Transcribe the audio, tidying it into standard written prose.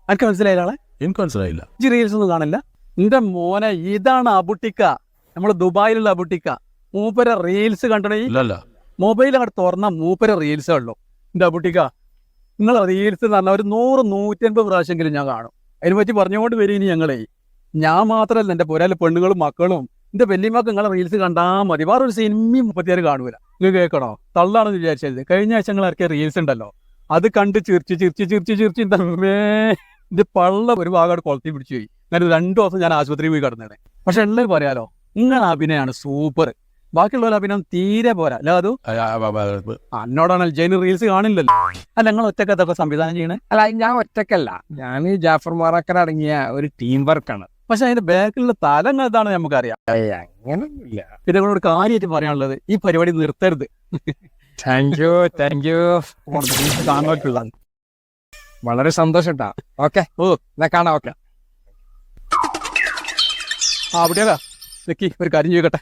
എനിക്ക് മനസ്സിലായ എനിക്ക് മനസ്സിലായില്ല. റീൽസ് ഒന്നും കാണില്ല. എന്റെ മോനെ ഇതാണ് അബുട്ടിക്ക, നമ്മള് ദുബായിലുള്ള അബുട്ടിക്ക. മൂപ്പര റീൽസ് കണ്ടണേ, മൊബൈൽ അങ്ങോട്ട് തുറന്ന മൂപ്പര റീൽസേ ഉള്ളൂ. എന്റെ അബുട്ടിക്ക, നിങ്ങളെ റീൽസ് എന്ന് പറഞ്ഞാൽ ഒരു 100-150 പ്രാവശ്യമെങ്കിലും ഞാൻ കാണും. അതിനെ പറ്റി പറഞ്ഞുകൊണ്ട് വരും. ഇനി ഞങ്ങളെ ഞാൻ മാത്രമല്ല, എൻ്റെ പുരയിലെ പെണ്ണുങ്ങളും മക്കളും എൻ്റെ വല്യമ്മക്ക് നിങ്ങളെ റീൽസ് കണ്ടാൽ മതി. വേറെ ഒരു സിനിമയും 36 കാണൂല. നിങ്ങൾ കേൾക്കണോ? തള്ളാണെന്ന് വിചാരിച്ചത്. കഴിഞ്ഞ ആഴ്ച നിങ്ങൾ ഇറക്കിയ റീൽസ് ഉണ്ടല്ലോ, അത് കണ്ട് ചിരിച്ച് എൻ്റെ പള്ള ഒരു ഭാഗമായിട്ട് കൊളത്തി പിടിച്ചു പോയി. ഞാൻ 2 ദിവസം ഞാൻ ആശുപത്രിയിൽ പോയി കിടന്നേ. പക്ഷെ എല്ലാവരും പറയാലോ, നിങ്ങളെ അഭിനയമാണ് സൂപ്പർ, ബാക്കിയുള്ളവരെ അഭിനയം തീരെ പോരാ. അല്ല അത് എന്നോടാണ് ജയിന് റീൽസ് കാണില്ലല്ലോ. അല്ല, നിങ്ങൾ ഒറ്റക്ക് അതൊക്കെ സംവിധാനം ചെയ്യണേ? അല്ല, ഞാൻ ഒറ്റക്കല്ല, ഞാൻ ജാഫർ മാറാക്കർ അടങ്ങിയ ഒരു ടീം വർക്കാണ്. പക്ഷെ അതിന്റെ ബാക്കിലുള്ള തലങ്ങൾ എന്താണ് നമുക്കറിയാം. അങ്ങനൊന്നുമില്ല. പിന്നെ നിങ്ങളോട് കാര്യമായിട്ട് പറയാനുള്ളത്, ഈ പരിപാടി നിർത്തരുത്. താങ്ക് യു കാണാനുള്ള വളരെ സന്തോഷം കേട്ടാ. ഓക്കെ, എന്നാ കാണാം. ഓക്കെ, അവിടെയാ ഒരു കാര്യം ചെയ്യട്ടെ.